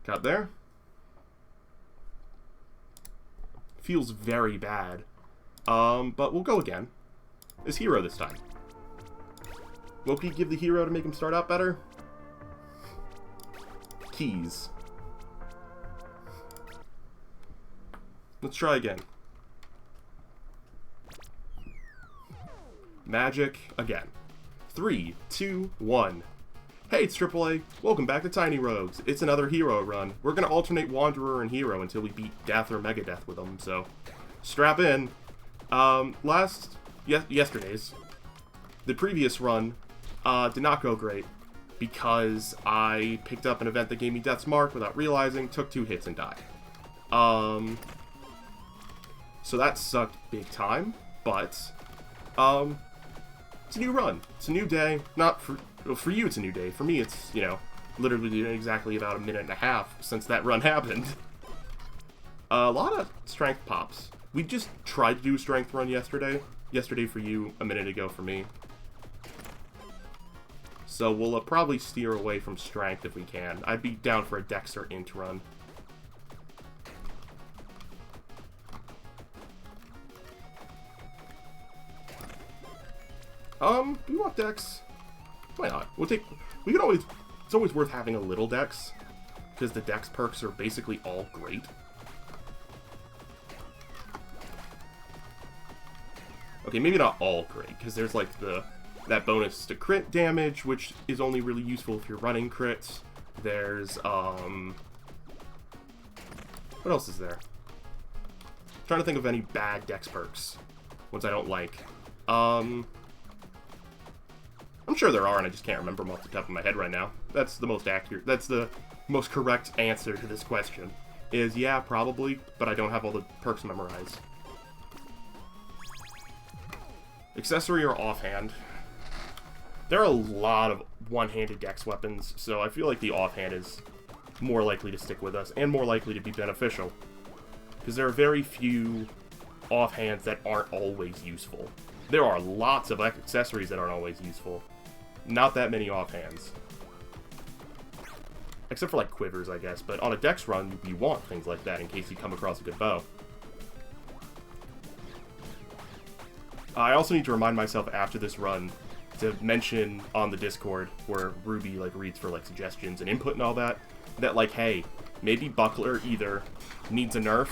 Got there. Feels very bad. But we'll go again. It's hero this time. What can you give the hero to make him start out better? Keys. Let's try again. Magic again. 3, 2, 1. Hey, it's AAA. Welcome back to Tiny Rogues. It's another hero run. We're going to alternate Wanderer and Hero until we beat Death or Megadeath with them, so strap in. Yesterday's, the previous run did not go great because I picked up an event that gave me Death's Mark without realizing, took 2 hits and died. So that sucked big time, but it's a new run. It's a new day. Not for you, it's a new day. For me, it's, you know, literally exactly about a minute and a half since that run happened. A lot of strength pops. We just tried to do a strength run yesterday. Yesterday for you, a minute ago for me. So we'll probably steer away from strength if we can. I'd be down for a dex or int run. Do we want dex? Why not? We can always, it's always worth having a little dex, because the dex perks are basically all great. Okay, maybe not all great, because there's like that bonus to crit damage, which is only really useful if you're running crits. There's, what else is there? I'm trying to think of any bad dex perks. Ones I don't like. I'm sure there are, and I just can't remember them off the top of my head right now. That's the most accurate, that's the most correct answer to this question. Is, yeah, probably, but I don't have all the perks memorized. Accessory or offhand? There are a lot of one-handed dex weapons, so I feel like the offhand is more likely to stick with us, and more likely to be beneficial. Because there are very few offhands that aren't always useful. There are lots of accessories that aren't always useful. Not that many offhands. Except for, like, quivers, I guess. But on a dex run, you want things like that in case you come across a good bow. I also need to remind myself after this run to mention on the Discord, where Ruby, like, reads for, like, suggestions and input and all that, that, like, hey, maybe Buckler either needs a nerf,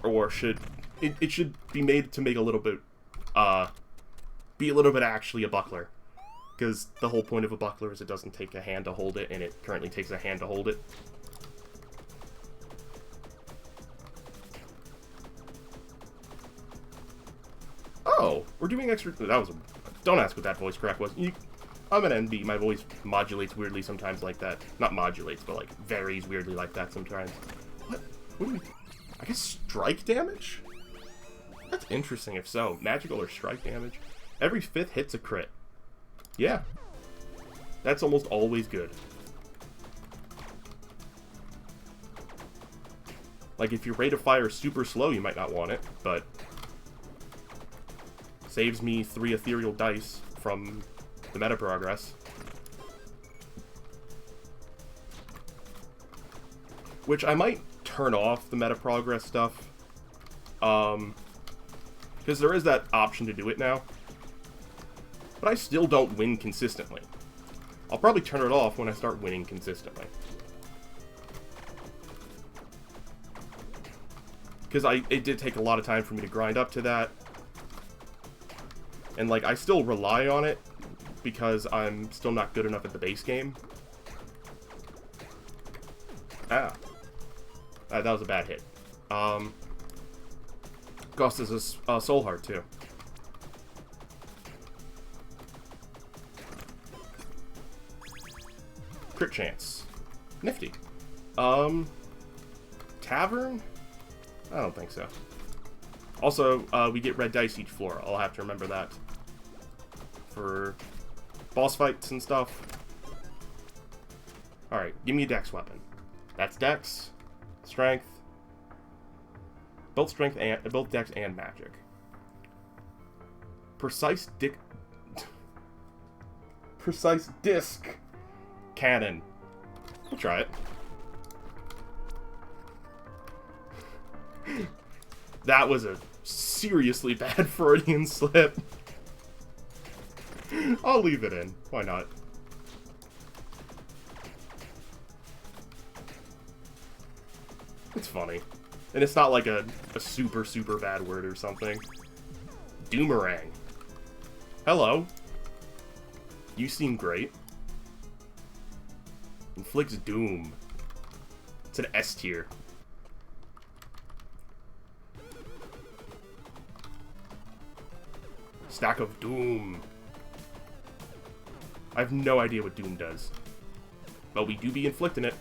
or it should be made to make a little bit, be a little bit actually a buckler. Because the whole point of a buckler is it doesn't take a hand to hold it, and it currently takes a hand to hold it. Oh, we're doing extra... That was a... Don't ask what that voice crack was. I'm an NB. My voice modulates weirdly sometimes like that. Not modulates, but like varies weirdly like that sometimes. What do we... I guess strike damage? That's interesting if so. Magical or strike damage? Every 5th hit's a crit. Yeah. That's almost always good. Like, if your rate of fire is super slow, you might not want it, but... Saves me 3 ethereal dice from the meta progress. Which I might turn off the meta progress stuff. Because there is that option to do it now. But I still don't win consistently. I'll probably turn it off when I start winning consistently. Because it did take a lot of time for me to grind up to that. And, like, I still rely on it because I'm still not good enough at the base game. Ah. That was a bad hit. Cost us a soul heart, too. Crit chance. Nifty. Tavern? I don't think so. Also, we get red dice each floor. I'll have to remember that. For boss fights and stuff. Alright, give me a dex weapon. That's dex, strength, both dex and magic. Precise disc cannon. We'll try it. That was a seriously bad Freudian slip. I'll leave it in. Why not? It's funny. And it's not like a super, super bad word or something. Doomerang. Hello. You seem great. Inflicts doom. It's an S tier. Stack of doom. I have no idea what doom does. But we do be inflicting it.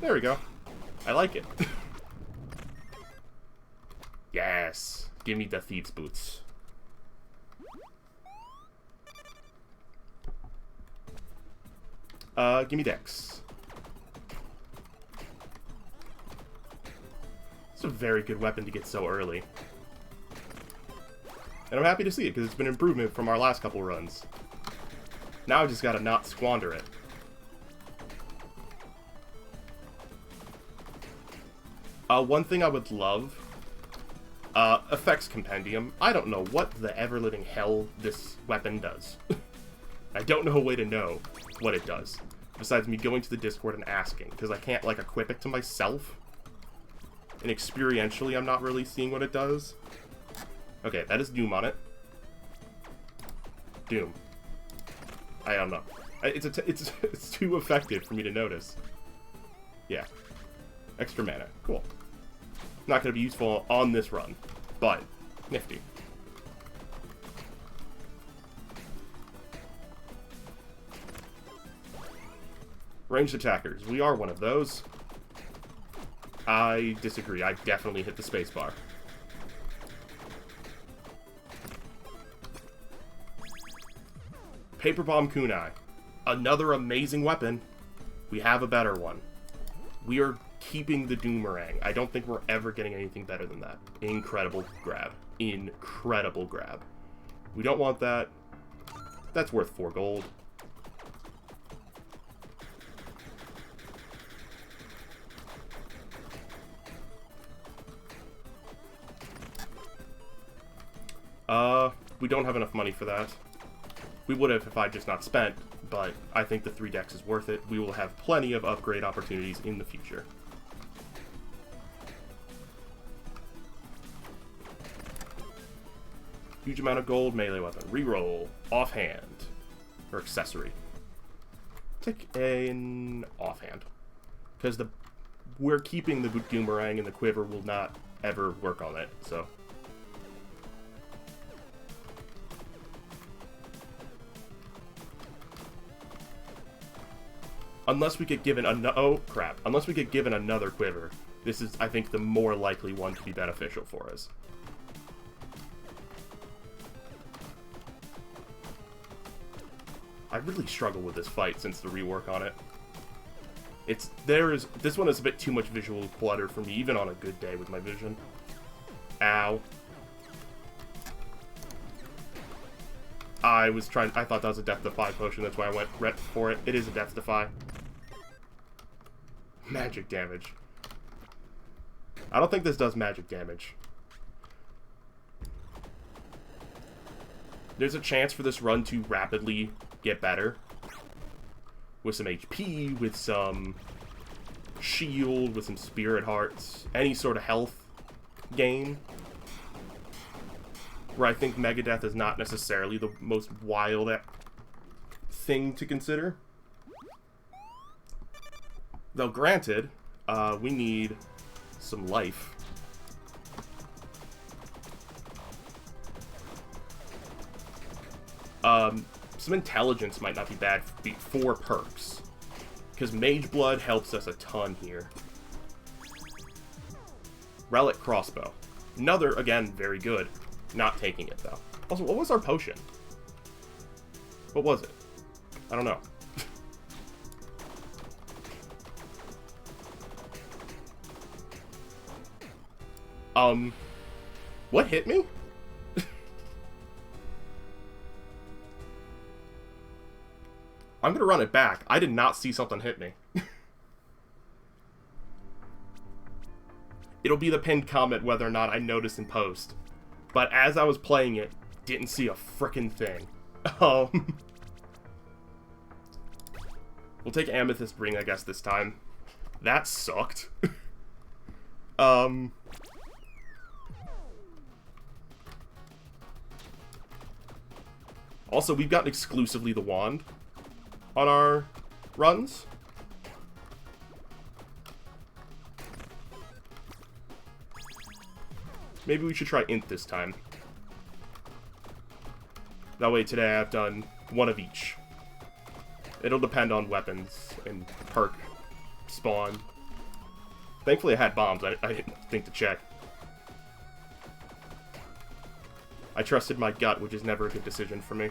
There we go. I like it. Yes. Give me the Thieves' Boots. Give me Dex. It's a very good weapon to get so early. And I'm happy to see it, because it's been an improvement from our last couple runs. Now I just gotta not squander it. One thing I would love, effects compendium. I don't know what the ever-living hell this weapon does. I don't know a way to know what it does, besides me going to the Discord and asking, because I can't, like, equip it to myself. And experientially, I'm not really seeing what it does. Okay, that is Doom on it. Doom. I don't know. It's too effective for me to notice. Yeah. Extra mana. Cool. Not going to be useful on this run, but nifty. Ranged attackers. We are one of those. I disagree. I definitely hit the spacebar. Paper Bomb Kunai. Another amazing weapon. We have a better one. We are keeping the Doomerang. I don't think we're ever getting anything better than that. Incredible grab. Incredible grab. We don't want that. That's worth 4 gold. We don't have enough money for that. We would have if I just not spent, but I think the 3 decks is worth it. We will have plenty of upgrade opportunities in the future. Huge amount of gold, melee weapon. Reroll, offhand, or accessory. Take an offhand, because we're keeping the Doomerang and the quiver will not ever work on it. So. Unless we get given Unless we get given another quiver, this is, I think, the more likely one to be beneficial for us. I really struggle with this fight since the rework on it. This one is a bit too much visual clutter for me, even on a good day with my vision. Ow. I thought that was a Death Defy potion, that's why I went ret for it. It is a Death Defy. Magic damage. I don't think this does magic damage. There's a chance for this run to rapidly get better. With some HP, with some shield, with some spirit hearts, any sort of health gain. Where I think Megadeth is not necessarily the most wild thing to consider. Though granted, we need some life. Some intelligence might not be bad for perks. Because Mage Blood helps us a ton here. Relic Crossbow. Another, again, very good. Not taking it, though. Also, what was our potion? What was it? I don't know. What hit me? I'm gonna run it back. I did not see something hit me. It'll be the pinned comment whether or not I noticed in post. But as I was playing it, didn't see a frickin' thing. We'll take Amethyst Ring, I guess, this time. That sucked. Also, we've gotten exclusively the wand on our runs. Maybe we should try Int this time. That way today I've done one of each. It'll depend on weapons and perk spawn. Thankfully I had bombs, I didn't think to check. I trusted my gut, which is never a good decision for me.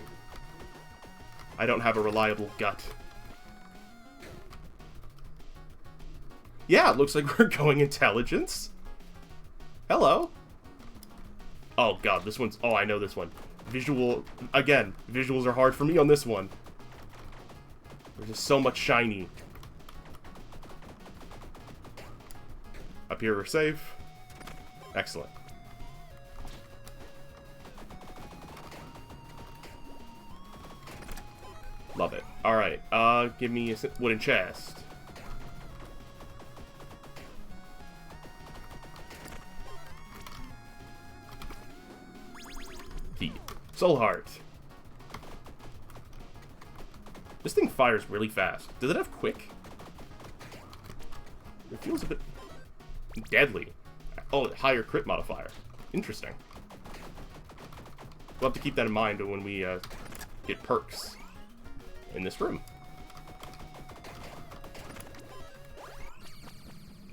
I don't have a reliable gut. Yeah, it looks like we're going intelligence. Hello. Oh god, this one's... Oh, I know this one. Visual... Again, visuals are hard for me on this one. There's just so much shiny. Up here we're safe. Excellent. Love it. Alright, give me a wooden chest. The Soul Heart. This thing fires really fast. Does it have quick? It feels a bit deadly. Oh, higher crit modifier. Interesting. We'll have to keep that in mind when we get perks in this room.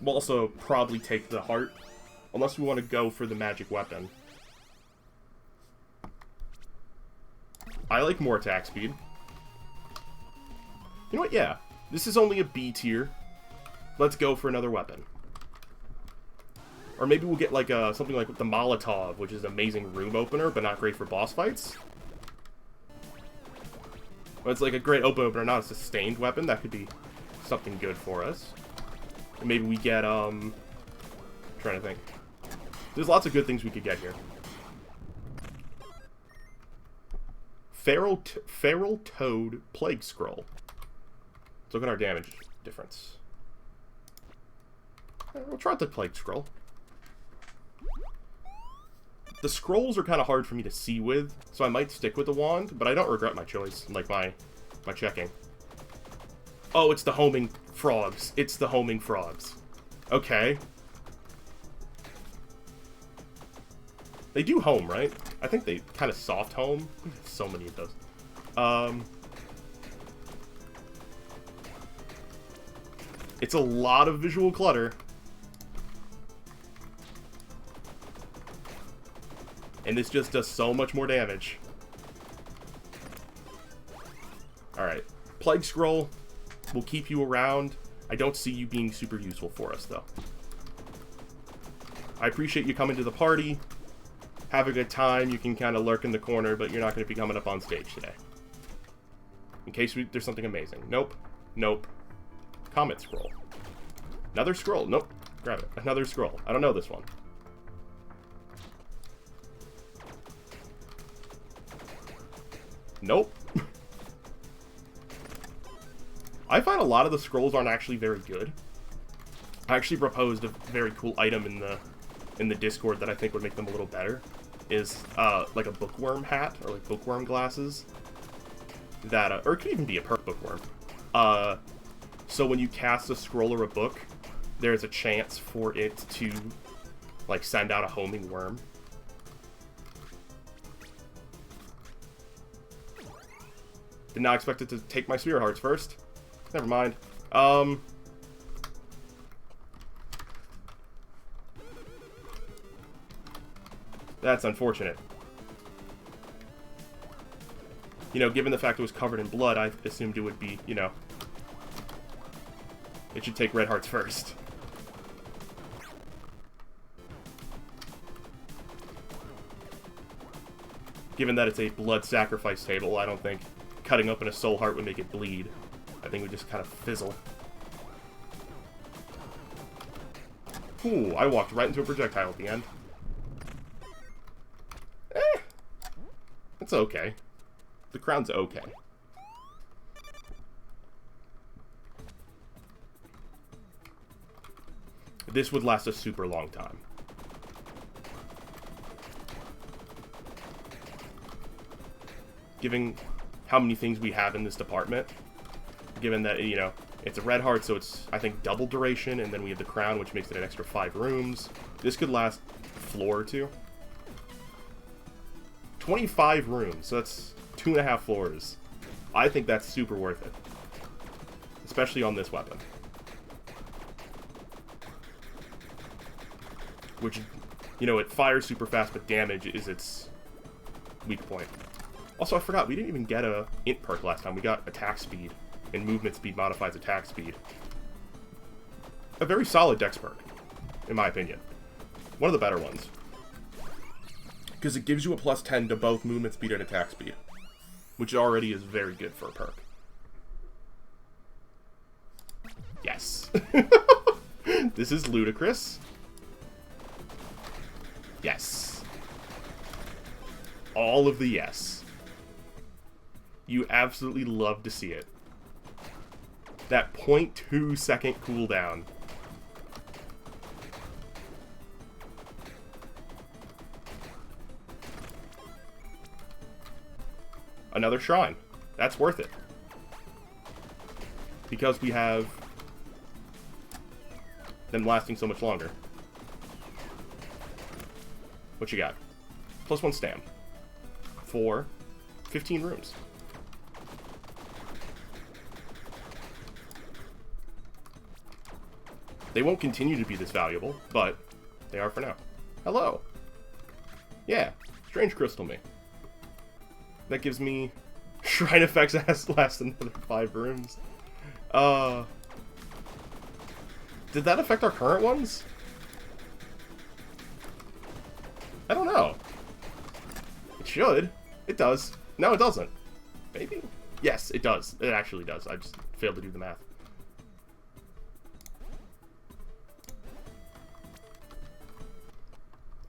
We'll also probably take the heart, unless we want to go for the magic weapon. I like more attack speed. You know what? Yeah. This is only a B tier. Let's go for another weapon. Or maybe we'll get like something like the Molotov, which is an amazing room opener, but not great for boss fights. But it's like a great opener, not a sustained weapon. That could be something good for us. And maybe we get, trying to think. There's lots of good things we could get here. Feral Toad Plague Scroll. Let's look at our damage difference. We'll try the Plague Scroll. The scrolls are kind of hard for me to see with, so I might stick with the wand, but I don't regret my choice, like my checking. Oh, it's the homing frogs. It's the homing frogs. Okay. They do home, right? I think they kind of soft home. So many of those. It's a lot of visual clutter. And this just does so much more damage. Alright. Plague Scroll will keep you around. I don't see you being super useful for us, though. I appreciate you coming to the party. Have a good time. You can kind of lurk in the corner, but you're not going to be coming up on stage today. In case there's something amazing. Nope. Nope. Comet Scroll. Another scroll. Nope. Grab it. Another scroll. I don't know this one. Nope. I find a lot of the scrolls aren't actually very good. I actually proposed a very cool item in the Discord that I think would make them a little better. Is like a bookworm hat or like bookworm glasses. That or it could even be a perk bookworm. So when you cast a scroll or a book, there's a chance for it to like send out a homing worm. Did not expect it to take my spirit hearts first. Never mind. That's unfortunate. You know, given the fact it was covered in blood, I assumed it would be, you know... It should take red hearts first. Given that it's a blood sacrifice table, I don't think cutting open a soul heart would make it bleed. I think it would just kind of fizzle. Ooh, I walked right into a projectile at the end. It's okay. The crown's okay. This would last a super long time. Given how many things we have in this department, given that, you know, it's a red heart, so it's, I think, double duration, and then we have the crown, which makes it an extra 5 rooms. This could last a floor or two. 25 rooms, so that's 2.5 floors. I think that's super worth it. Especially on this weapon. Which, you know, it fires super fast, but damage is its weak point. Also, I forgot, we didn't even get a int perk last time. We got attack speed, and movement speed modifies attack speed. A very solid dex perk, in my opinion. One of the better ones. Because it gives you a +10 to both movement speed and attack speed. Which already is very good for a perk. Yes. This is ludicrous. Yes. All of the yes. You absolutely love to see it. That 0.2 second cooldown. Another shrine. That's worth it. Because we have them lasting so much longer. What you got? +1 stam. For 15 rooms. They won't continue to be this valuable, but they are for now. Hello. Yeah, strange crystal me. That gives me shrine effects that last another 5 rooms. Did that affect our current ones? I don't know. It should. It does. No, it doesn't. Maybe? Yes, it does. It actually does. I just failed to do the math.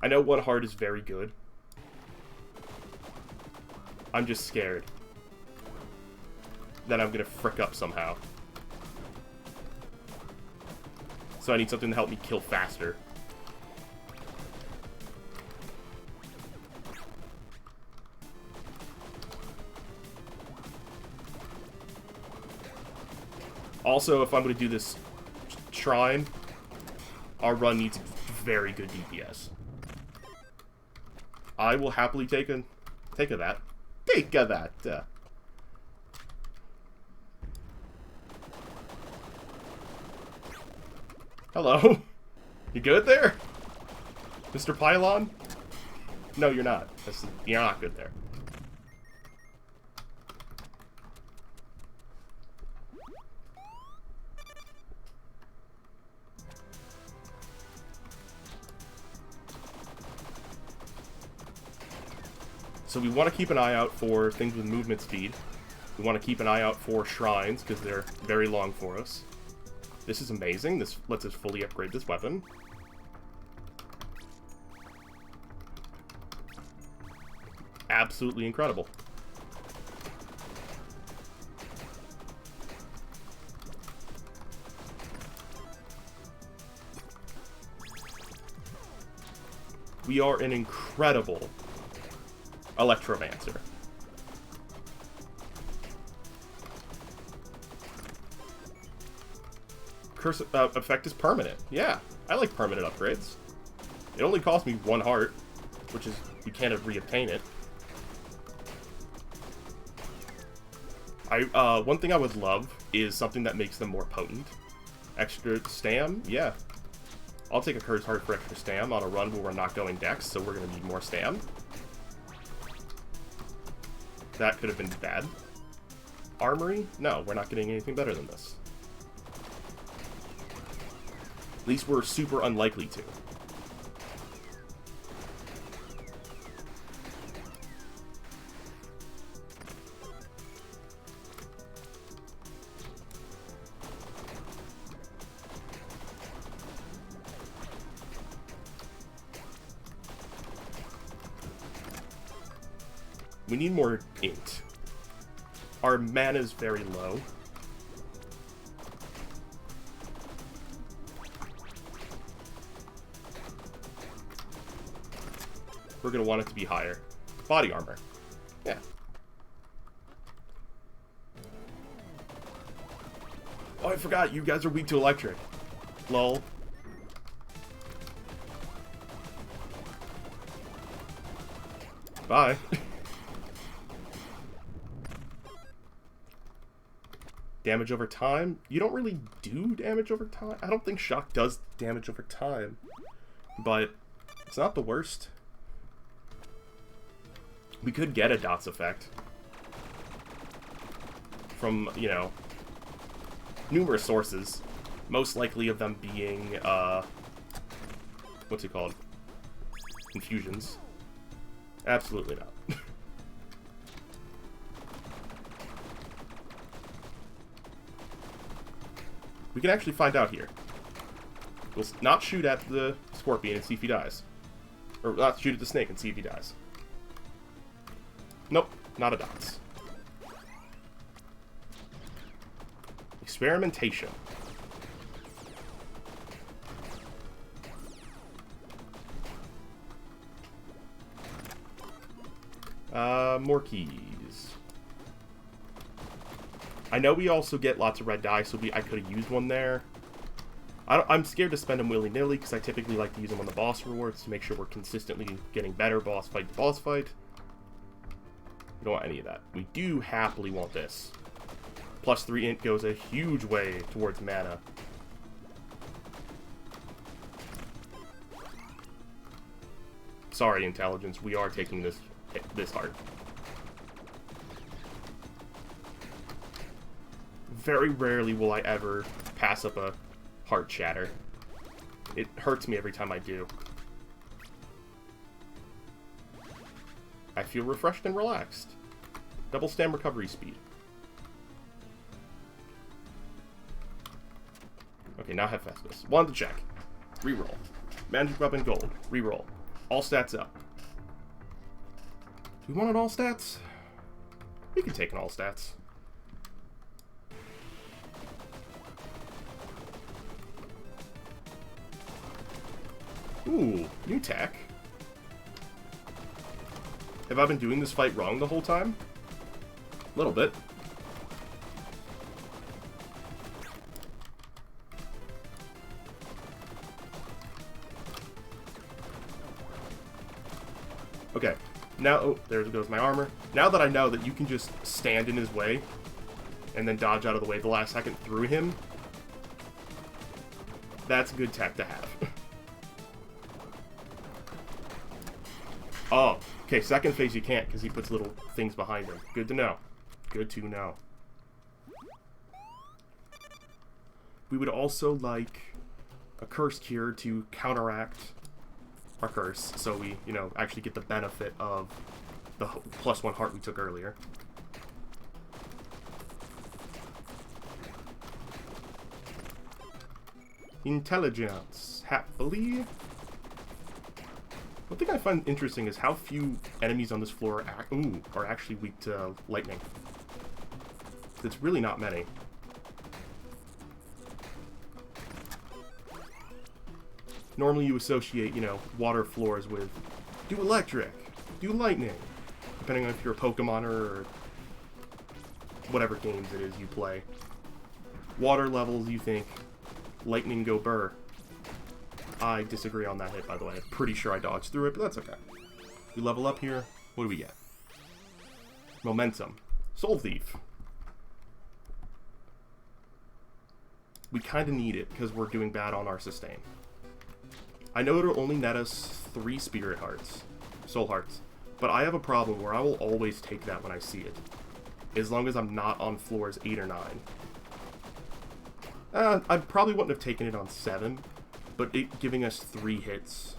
I know one heart is very good. I'm just scared that I'm gonna frick up somehow. So I need something to help me kill faster. Also, if I'm going to do this shrine, our run needs very good DPS. I will happily take a that. Take a that. Hello? You good there? Mr. Pylon? No, you're not. You're not good there. So we want to keep an eye out for things with movement speed. We want to keep an eye out for shrines, because they're very long for us. This is amazing. This lets us fully upgrade this weapon. Absolutely incredible. We are an incredible Electromancer. Curse effect is permanent. Yeah, I like permanent upgrades. It only cost me 1 heart, which is, we can't reobtain it. One thing I would love is something that makes them more potent. Extra stam? Yeah. I'll take a curse heart for extra stam on a run where we're not going dex, so we're going to need more stam. That could have been bad. Armory? No, we're not getting anything better than this. At least we're super unlikely to. We need more int. Our mana is very low. We're going to want it to be higher. Body armor. Yeah. Oh, I forgot. You guys are weak to electric. Lol. Bye. Damage over time? You don't really do damage over time. I don't think shock does damage over time. But it's not the worst. We could get a dots effect. From, you know, numerous sources. Most likely of them being, what's it called? Infusions. Absolutely not. We can actually find out here. We'll not shoot at the scorpion and see if he dies. Or not shoot at the snake and see if he dies. Nope, not a dots. Experimentation. More keys. I know we also get lots of red dye, so I could have used one there. I'm scared to spend them willy-nilly, because I typically like to use them on the boss rewards to make sure we're consistently getting better boss fight to boss fight. We don't want any of that. We do happily want this. Plus 3 int goes a huge way towards mana. Sorry, intelligence. We are taking this hard. Very rarely will I ever pass up a heart shatter. It hurts me every time I do. I feel refreshed and relaxed. Double stam recovery speed. Okay, now Hephaestus. Wanted to check. Reroll. Magic weapon gold. Reroll. All stats up. Do we want an all stats? We can take an all stats. Ooh, new tech. Have I been doing this fight wrong the whole time? A little bit. Okay, now, oh, there goes my armor. Now that I know that you can just stand in his way and then dodge out of the way the last second through him, that's good tech to have. Oh, okay, second phase you can't because he puts little things behind him. Good to know. Good to know. We would also like a curse cure to counteract our curse, so we, you know, actually get the benefit of the +1 heart we took earlier. Intelligence. Happily. One thing I find interesting is how few enemies on this floor are actually weak to lightning. It's really not many. Normally you associate, you know, water floors with do electric, do lightning, depending on if you're a Pokemoner or whatever games it is you play. Water levels, you think lightning go burr. I disagree on that hit, by the way. I'm pretty sure I dodged through it, but that's okay. We level up here. What do we get? Momentum. Soul Thief. We kind of need it because we're doing bad on our sustain. I know it'll only net us 3 spirit hearts. Soul hearts. But I have a problem where I will always take that when I see it. As long as I'm not on floors 8 or 9. I probably wouldn't have taken it on 7. But it giving us 3 hits,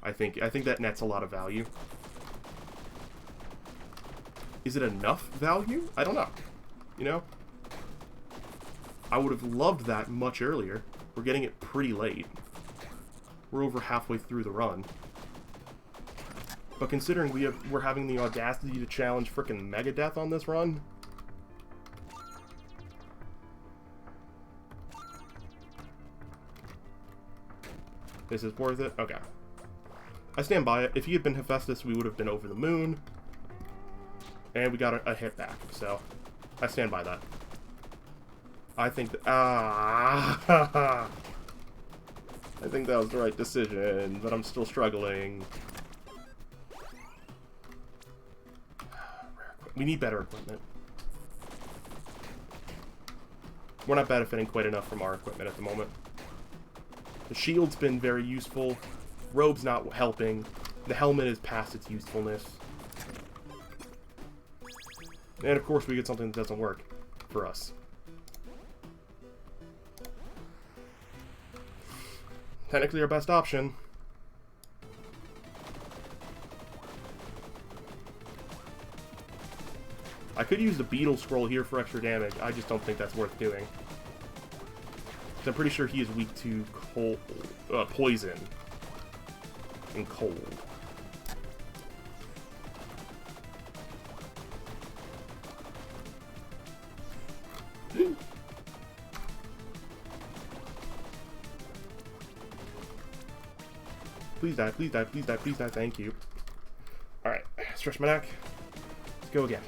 I think that nets a lot of value. Is it enough value? I don't know. You know? I would have loved that much earlier. We're getting it pretty late. We're over halfway through the run. But considering we're having the audacity to challenge frickin' Megadeth on this run... This is worth it? Okay. I stand by it. If he had been Hephaestus, we would have been over the moon. And we got a hit back, so I stand by that. I think that... I think that was the right decision, but I'm still struggling. We need better equipment. We're not benefiting quite enough from our equipment at the moment. The shield's been very useful. Robe's not helping. The helmet is past its usefulness. And of course we get something that doesn't work for us. Technically our best option. I could use the beetle scroll here for extra damage. I just don't think that's worth doing. I'm pretty sure he is weak to cold, poison and cold. Please die, please die, please die, please die, thank you. Alright, stretch my neck. Let's go again.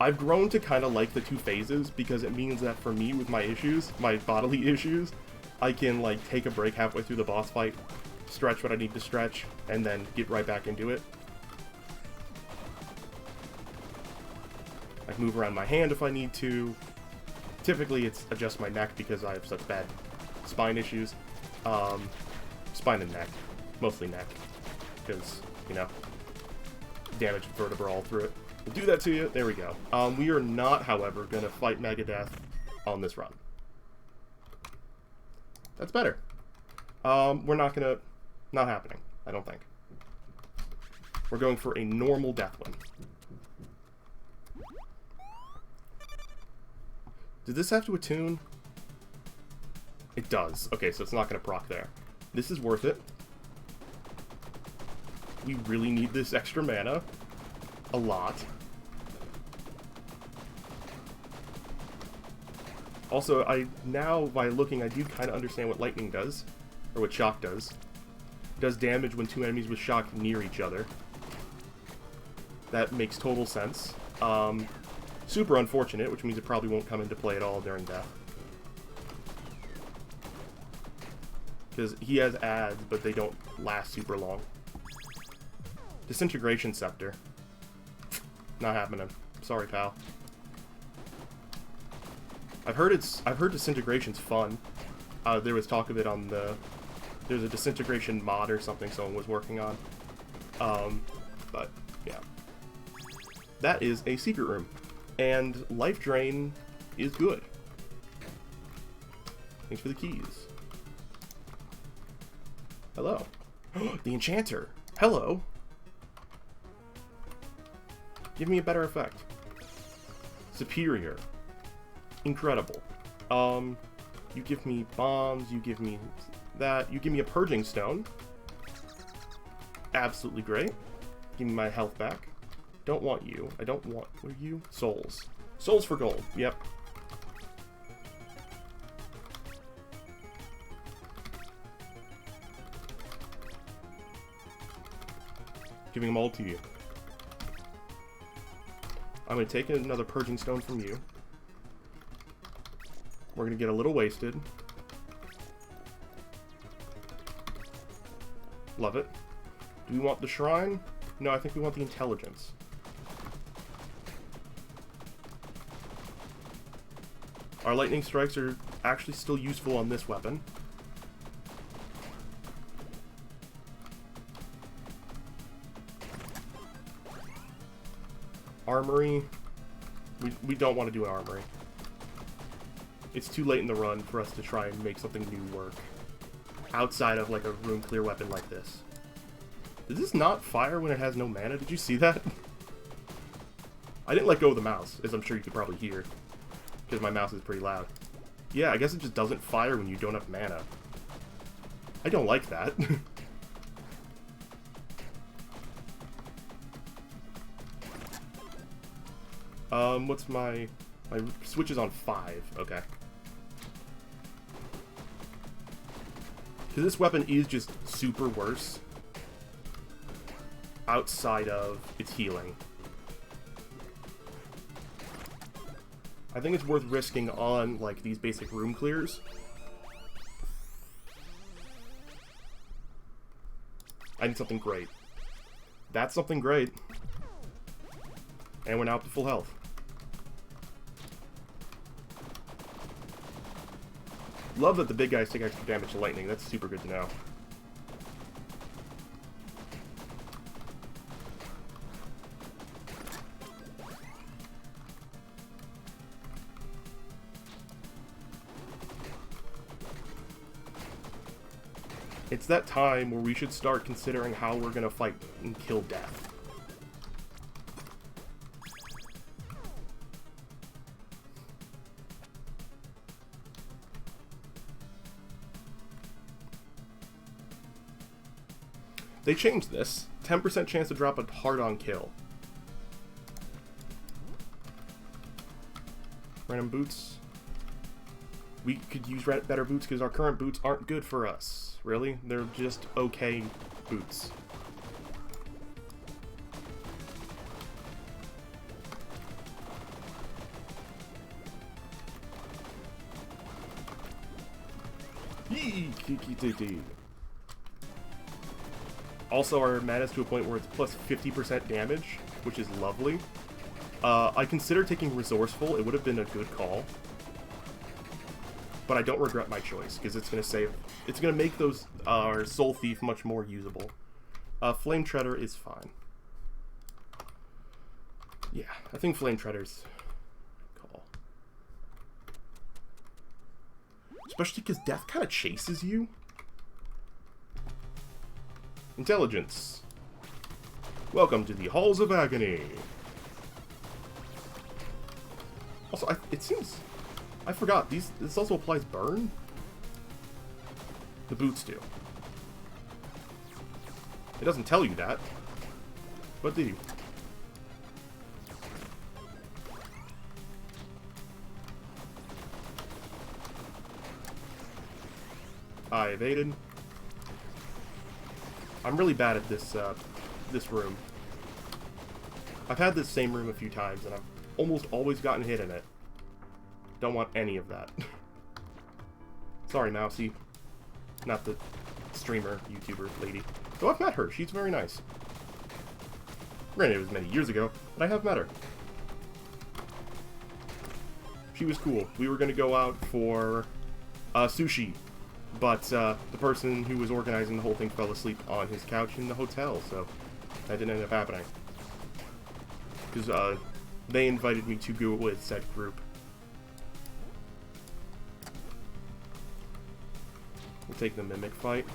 I've grown to kind of like the two phases because it means that for me with my issues, my bodily issues, I can like take a break halfway through the boss fight, stretch what I need to stretch, and then get right back into it. I can move around my hand if I need to. Typically it's adjust my neck because I have such bad spine issues. Spine and neck. Mostly neck. Because, you know, damaged vertebra all through it. We'll do that to you. There we go. We are not, however, going to fight Megadeth on this run. That's better. We're not going to... Not happening, I don't think. We're going for a normal death one. Did this have to attune? It does. Okay, so it's not going to proc there. This is worth it. We really need this extra mana. A lot. Also, now by looking, I do kind of understand what lightning does, or what shock does. It does damage when two enemies with shock near each other. That makes total sense. Super unfortunate, which means it probably won't come into play at all during death. Because he has adds, but they don't last super long. Disintegration Scepter. Not happening. Sorry, pal. I've heard disintegration's fun. There was talk of it on the... There's a disintegration mod or something someone was working on. But, yeah. That is a secret room. And life drain is good. Thanks for the keys. Hello. The Enchanter. Hello. Give me a better effect. Superior. Incredible. You give me bombs, you give me that, you give me a Purging Stone. Absolutely great. Give me my health back. Don't want you. I don't want... What are you? Souls. Souls for gold. Yep. Giving them all to you. I'm going to take another Purging Stone from you. We're going to get a little wasted. Love it. Do we want the Shrine? No, I think we want the Intelligence. Our Lightning Strikes are actually still useful on this weapon. Armory. We don't want to do an Armory. It's too late in the run for us to try and make something new work. Outside of like a room clear weapon like this. Does this not fire when it has no mana? Did you see that? I didn't let go of the mouse, as I'm sure you could probably hear. Because my mouse is pretty loud. Yeah, I guess it just doesn't fire when you don't have mana. I don't like that. What's my switch is on 5, okay. Because this weapon is just super worse outside of its healing. I think it's worth risking on, like, these basic room clears. I need something great. That's something great. And we're now up to full health. Love that the big guys take extra damage to lightning. That's super good to know. It's that time where we should start considering how we're gonna fight and kill death. They changed this. 10% chance to drop a hard-on kill. Random boots. We could use better boots because our current boots aren't good for us. Really? They're just okay boots. Yee! Also, our mana's to a point where it's plus 50% damage, which is lovely. I considered taking Resourceful. It would have been a good call. But I don't regret my choice, because it's going to save... It's going to make those our Soul Thief much more usable. Flame Treader is fine. Yeah, I think Flame Treader's call. Especially because death kind of chases you. Intelligence. Welcome to the Halls of Agony. Also, it seems... I forgot, this also applies burn? The boots do. It doesn't tell you that. But do. I evaded. I'm really bad at this this room. I've had this same room a few times, and I've almost always gotten hit in it. Don't want any of that. Sorry, Mousy. Not the streamer, YouTuber lady. Though I've met her. She's very nice. Granted, it was many years ago, but I have met her. She was cool. We were going to go out for sushi, but the person who was organizing the whole thing fell asleep on his couch in the hotel, so that didn't end up happening. Because they invited me to go with said group. We'll take the Mimic fight.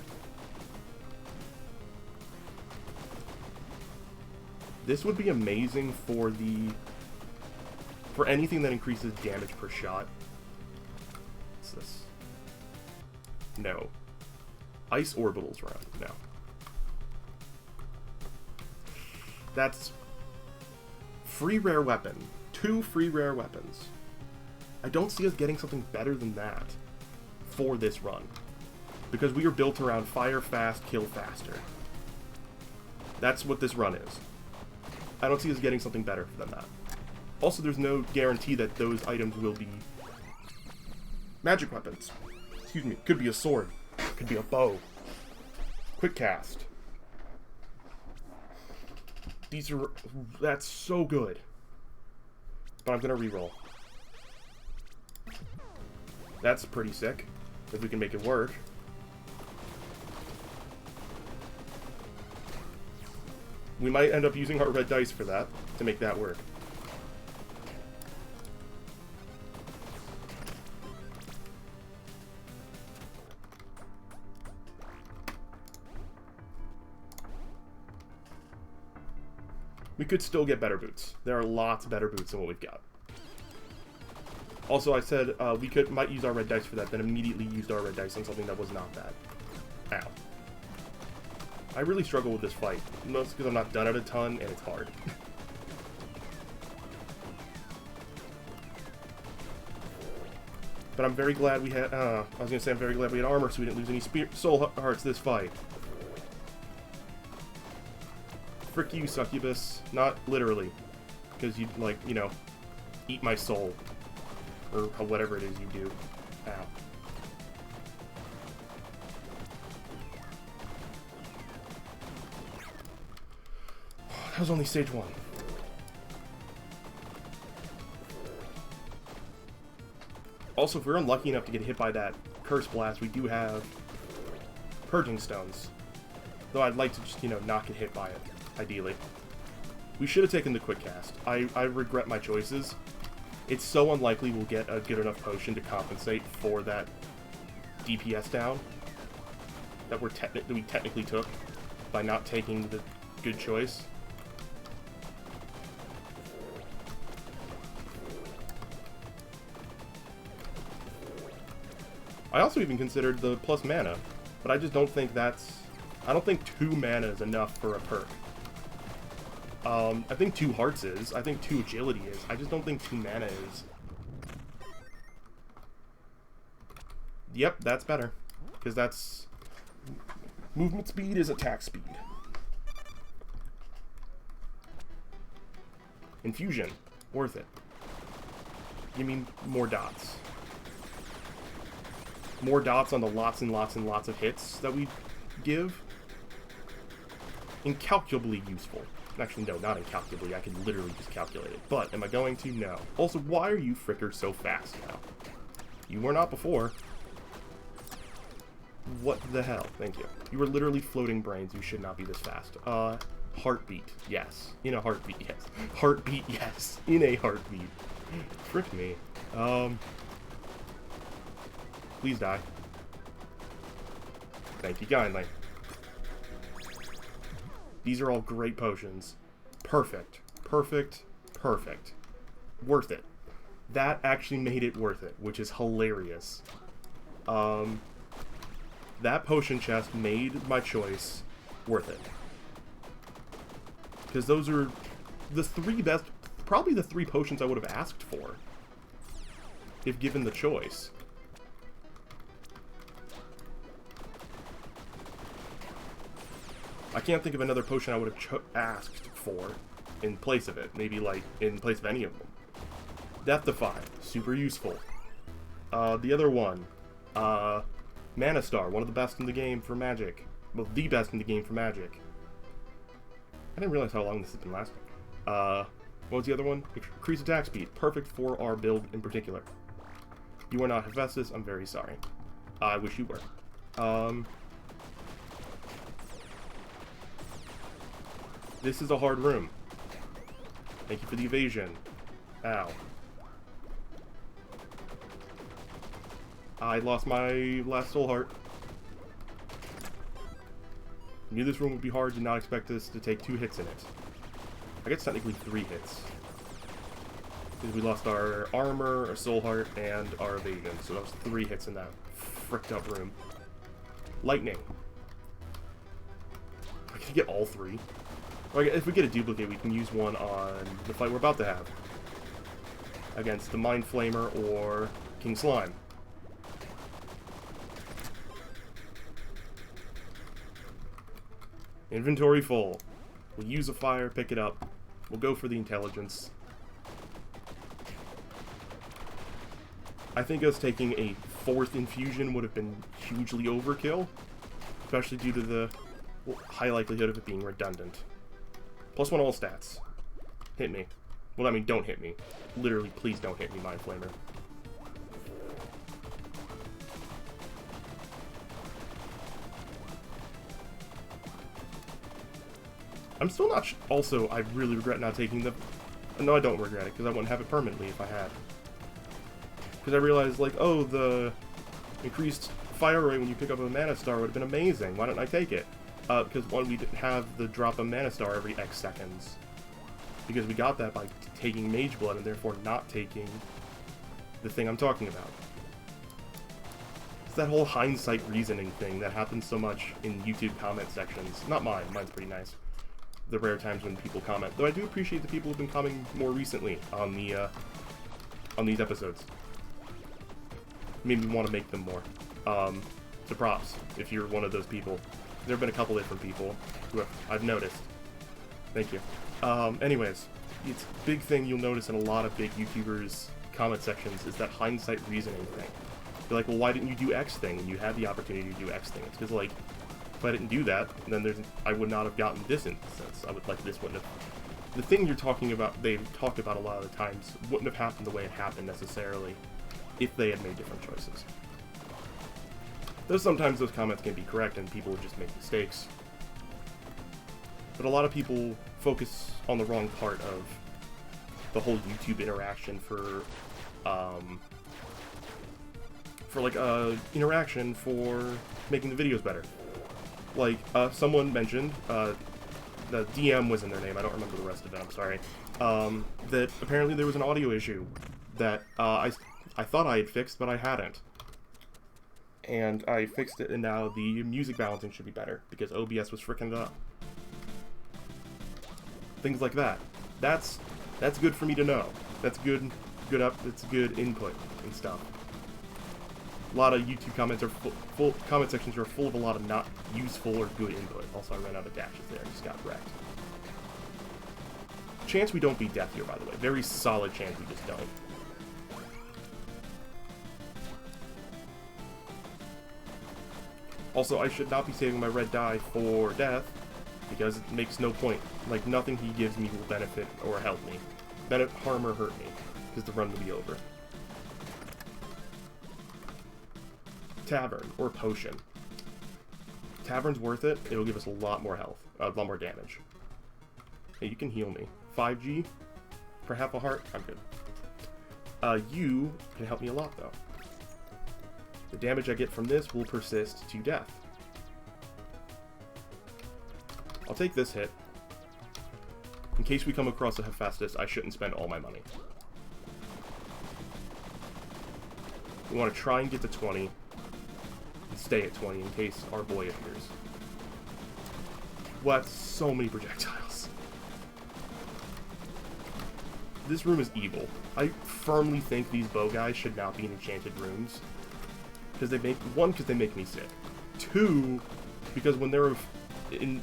This would be amazing for anything that increases damage per shot. What's this? No. Ice orbitals round. No. That's free rare weapon. 2 free rare weapons. I don't see us getting something better than that for this run. Because we are built around fire fast, kill faster. That's what this run is. I don't see us getting something better than that. Also, there's no guarantee that those items will be magic weapons. Excuse me. Could be a sword. Could be a bow. Quick cast. These are... That's so good. But I'm gonna reroll. That's pretty sick. If we can make it work. We might end up using our red dice for that, to make that work. We could still get better boots. There are lots better boots than what we've got. Also, I said we might use our red dice for that, then immediately used our red dice on something that was not that. Ow. I really struggle with this fight, mostly because I'm not done it a ton, and it's hard. But I'm very glad we had, I was gonna say I'm very glad we had armor so we didn't lose any soul hearts this fight. Frick you, succubus. Not literally. Because you'd, like, you know, eat my soul. Or whatever it is you do. Ow. That was only stage 1. Also, if we're unlucky enough to get hit by that curse blast, we do have purging stones. Though I'd like to just, you know, not get hit by it, ideally. We should have taken the quick cast. I regret my choices. It's so unlikely we'll get a good enough potion to compensate for that DPS down that we technically took by not taking the good choice. I also even considered the plus mana, but I just don't think that's... I don't think 2 mana is enough for a perk. I think 2 hearts is. I think 2 agility is. I just don't think 2 mana is. Yep, that's better. Because that's... movement speed is attack speed. Infusion. Worth it. Give me more dots. More dots on the lots and lots and lots of hits that we give. Incalculably useful. Actually, no, not incalculably. I can literally just calculate it. But, am I going to? No. Also, why are you frickers so fast now? You were not before. What the hell? Thank you. You were literally floating brains. You should not be this fast. Heartbeat. Yes. In a heartbeat, yes. Heartbeat, yes. In a heartbeat. Frick me. Please die. Thank you kindly. These are all great potions. Perfect. Perfect. Perfect. Worth it. That actually made it worth it, which is hilarious. That potion chest made my choice worth it. Because those are the 3 best, probably the 3 potions I would have asked for if given the choice. I can't think of another potion I would have asked for in place of it. Maybe, like, in place of any of them. Death Defy. Super useful. The other one. Mana Star. One of the best in the game for magic. Well, the best in the game for magic. I didn't realize how long this has been lasting. What was the other one? Increased attack speed. Perfect for our build in particular. You are not Hephaestus. I'm very sorry. I wish you were. This is a hard room. Thank you for the evasion. Ow. I lost my last soul heart. Knew this room would be hard, did not expect us to take 2 hits in it. I guess technically 3 hits. Because we lost our armor, our soul heart, and our evasion. So that was 3 hits in that fricked up room. Lightning. I can get all 3. If we get a duplicate, we can use one on the fight we're about to have. Against the Mind Flamer or King Slime. Inventory full. We'll use a fire, pick it up. We'll go for the intelligence. I think us taking a 4th infusion would have been hugely overkill. Especially due to the high likelihood of it being redundant. +1 all stats. Hit me. Well, I mean, don't hit me. Literally, please don't hit me, Mind Flamer. I'm still not also, I really regret not taking the... No, I don't regret it, because I wouldn't have it permanently if I had. Because I realized, like, oh, the increased fire rate when you pick up a Mana Star would have been amazing. Why didn't I take it? Because one, we didn't have the drop a Mana Star every X seconds. Because we got that by taking Mage Blood and therefore not taking the thing I'm talking about. that whole hindsight reasoning thing that happens so much in YouTube comment sections. Not mine. Mine's pretty nice. The rare times when people comment. Though I do appreciate the people who've been commenting more recently on these episodes. Made me want to make them more. So props, if you're one of those people. There have been a couple different people who I've noticed. Thank you. Anyways, it's a big thing you'll notice in a lot of big YouTubers' comment sections is that hindsight reasoning thing. They're like, well, why didn't you do X thing when you had the opportunity to do X thing? It's because, like, if I didn't do that, then I would not have gotten this instance. I would, like, this wouldn't have... The thing you're talking about, they've talked about a lot of the times, wouldn't have happened the way it happened necessarily if they had made different choices. Though sometimes those comments can be correct and people would just make mistakes. But a lot of people focus on the wrong part of the whole YouTube interaction for interaction for making the videos better. Like, someone mentioned, the DM was in their name, I don't remember the rest of it, I'm sorry, that apparently there was an audio issue that I thought I had fixed, but I hadn't. And I fixed it, and now the music balancing should be better, because OBS was fricking it up. Things like that. That's good for me to know. That's good it's good input and stuff. A lot of YouTube comments are comment sections are full of a lot of not useful or good input. Also, I ran out of dashes there and just got wrecked. Chance we don't beat death here, by the way. Very solid chance we just don't. Also, I should not be saving my red die for death, because it makes no point. Like, nothing he gives me will benefit or help me. Harm or hurt me, because the run will be over. Tavern, or potion. Tavern's worth it. It'll give us a lot more health, a lot more damage. Hey, you can heal me. 5G for half a heart. I'm good. You can help me a lot, though. The damage I get from this will persist to death. I'll take this hit. In case we come across a Hephaestus, I shouldn't spend all my money. We want to try and get to 20. And stay at 20 in case our boy appears. Well, that's so many projectiles. This room is evil. I firmly think these bow guys should not be in enchanted rooms. Because they make... One, because they make me sick. Two, because when they're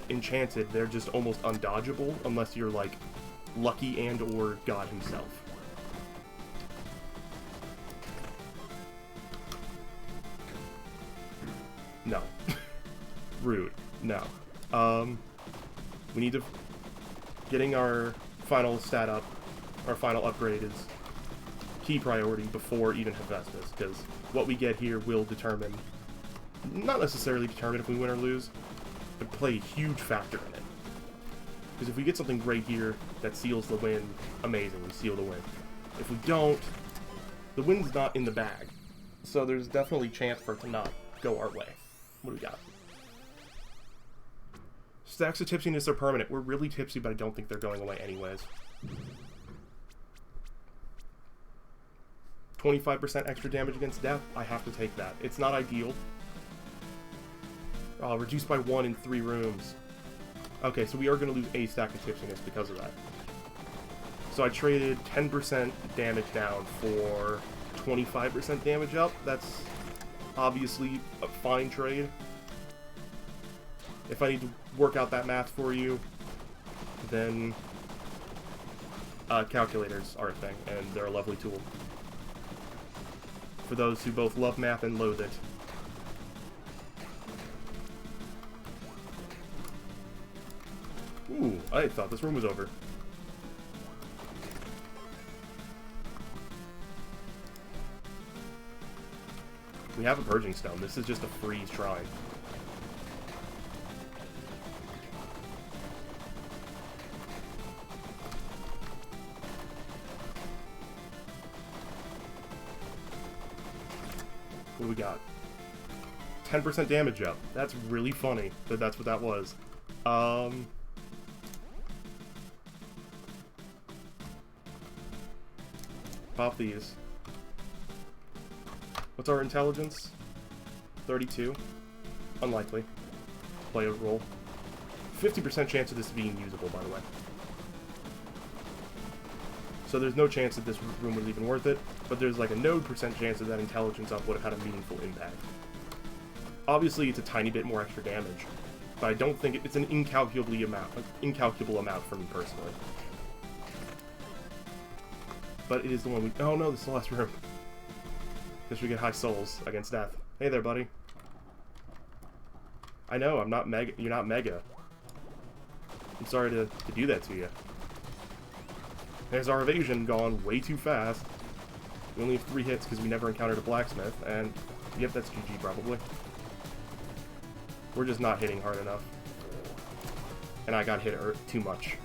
enchanted, they're just almost undodgeable unless you're, like, lucky and or God himself. No. Rude. No. We need to... Getting our final stat up, our final upgrade is key priority before even Hephaestus, because what we get here will determine, not necessarily determine if we win or lose, but play a huge factor in it. Because if we get something great here that seals the win, amazing, we seal the win. If we don't, the win's not in the bag. So there's definitely a chance for it to not go our way. What do we got? Stacks of tipsiness are permanent. We're really tipsy, but I don't think they're going away anyways. 25% extra damage against death, I have to take that. It's not ideal. Reduced by 1 in 3 rooms. Okay, so we are going to lose a stack of tipsiness because of that. So I traded 10% damage down for 25% damage up. That's obviously a fine trade. If I need to work out that math for you, then calculators are a thing, and they're a lovely tool. For those who both love math and loathe it. Ooh, I thought this room was over. We have a Purging Stone. This is just a free shrine. What do we got? 10% damage up. That's really funny that that's what that was. Pop these. What's our intelligence? 32. Unlikely. Play a roll. 50% chance of this being usable, by the way. So there's no chance that this room was even worth it, but there's like a no % chance that that intelligence up would have had a meaningful impact. Obviously, it's a tiny bit more extra damage, but I don't think it's an incalculable amount for me personally. But it is the one we... Oh no, this is the last room. Guess we get high souls against death. Hey there, buddy. I know, I'm not mega. You're not mega. I'm sorry to do that to you. There's our evasion gone way too fast. We only have 3 hits because we never encountered a blacksmith, and yep, that's GG probably. We're just not hitting hard enough. And I got hit too much.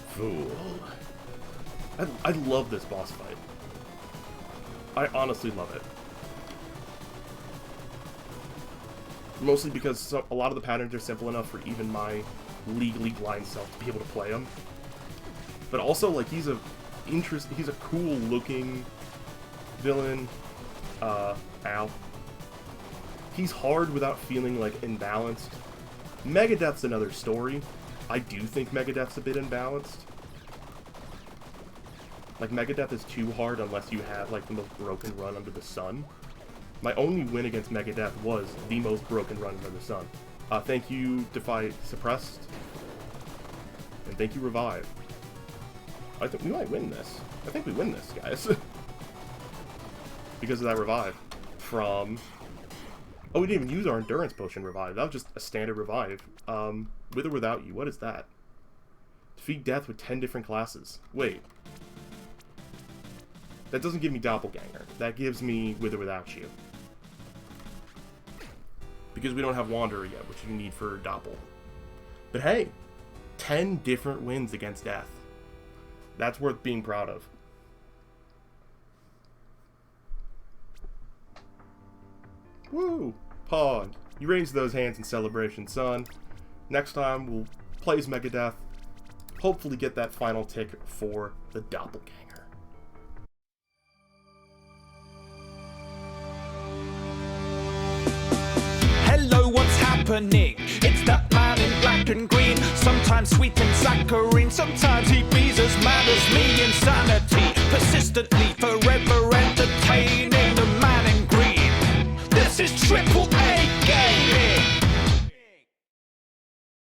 Fool. I love this boss fight. I honestly love it. Mostly because a lot of the patterns are simple enough for even my legally blind self to be able to play them. But also, like, he's a cool looking villain. Ow. He's hard without feeling like imbalanced. Megadeth's another story. I do think Megadeth's a bit imbalanced. Like, Megadeth is too hard unless you have, like, the most broken run under the sun. My only win against Megadeth was the most broken run under the sun. Thank you, Defy Suppressed. And thank you, Revive. I think we might win this. I think we win this, guys. Because of that Revive. From... Oh, we didn't even use our Endurance Potion Revive. That was just a standard Revive. With or without you. What is that? Defeat death with 10 different classes. Wait. That doesn't give me Doppelganger. That gives me with or without you. Because we don't have Wanderer yet, which you need for Doppel. But hey, 10 different wins against death. That's worth being proud of. Woo! Pog. You raise those hands in celebration, son. Next time, we'll play as Megadeth. Hopefully get that final tick for the Doppelganger. Hello, what's happening? It's that man in black and green. Sometimes sweet and saccharine. Sometimes he be as mad as me. Insanity, persistently, forever entertaining the man in green. This is Triple A.